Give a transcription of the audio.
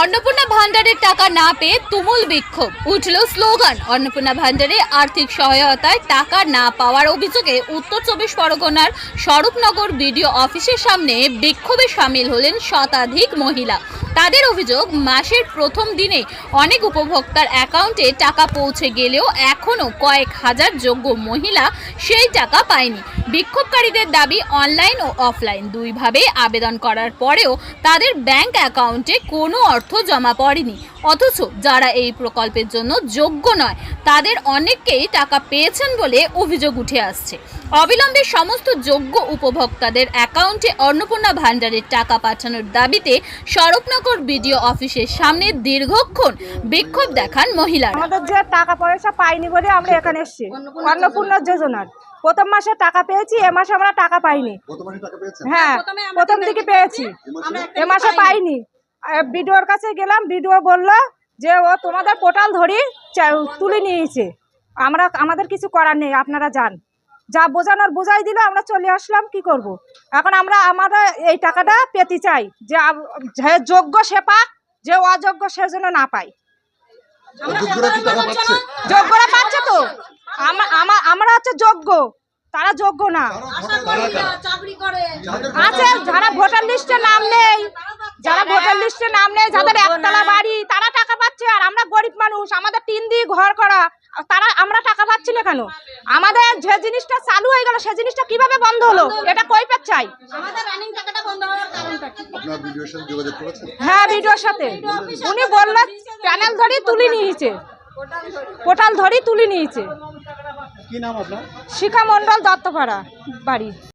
অন্নপূর্ণা ভান্ডারের টাকা না পেয়ে তুমুল বিক্ষোভ, উঠল স্লোগান। অন্নপূর্ণা ভান্ডারে আর্থিক সহায়তায় টাকা না পাওয়ার অভিযোগে উত্তর চব্বিশ পরগনার স্বরূপনগর বিডিও অফিসের সামনে বিক্ষোভে সামিল হলেন শতাধিক মহিলা। তাদের অভিযোগ, মাসের প্রথম দিনে অনেক উপভোক্তার অ্যাকাউন্টে টাকা পৌঁছে গেলেও এখনও কয়েক হাজার যোগ্য মহিলা সেই টাকা পায়নি। বিক্ষোভকারীদের দাবি, অনলাইন ও অফলাইন দুইভাবে আবেদন করার পরেও তাদের ব্যাংক অ্যাকাউন্টে কোনো অর্থ জমা পড়েনি। অথচ যারা এই প্রকল্পের জন্য যোগ্য নয় তাদের অনেককেই টাকা পেয়েছেন বলে অভিযোগ উঠে আসছে। অবিলম্বে সমস্ত যোগ্য উপভোক্তাদের অ্যাকাউন্টে অন্নপূর্ণা ভান্ডারের টাকা পাঠানোর দাবিতে স্বরূপনগর বিডিও অফিসের সামনে দীর্ঘক্ষণ বিক্ষোভ দেখান মহিলারা। আমাদের যে টাকা পয়সা পাইনি বলে আমরা এখানে এসেছি। অন্নপূর্ণা যোজনার প্রথম মাসে টাকা পেয়েছি, এ মাসে আমরা টাকা পাইনি। হ্যাঁ, প্রথম থেকে পেয়েছি, এ মাসে পাইনি। বিডিওর কাছে গেলাম, বিডিও বললো যে ও তোমাদের পোর্টাল ধরি তুলে নিয়েছে, আমাদের কিছু করার নেই, আপনারা যান। যা বোঝানোর বোঝাই দিল, আমরা চলে আসলাম। কি করব এখন? আমরা এই টাকাটা পেতে চাই, যে যোগ্য সে পাক, যে অযোগ্য সে যেন না পায়। যোগ্যরা পাচ্ছে তো, আমরা হচ্ছে যোগ্য, তারা যোগ্য না। আছে যারা ভোটার লিস্টে নাম নেই, যাদের একতলা বাড়ি, তারা টাকা পাচ্ছে। আর আমরা গরিব মানুষ, আমাদের টিন দিয়ে ঘর করা, আমরা টাকা পাচ্ছি না কেন? আমাদের যে জিনিসটা চালু হয়ে গেল, সে জিনিসটা কিভাবে বন্ধ হলো, এটা কৈফিয়ত চাই। হ্যাঁ, ভিডিওর সাথে উনি বললেন প্যানেল ধরি তুলে নিয়েছে, পোর্টাল ধরি তুলে নিয়েছে। কি নাম আপনার? শিখা মন্ডল, দত্তপাড়া বাড়ি।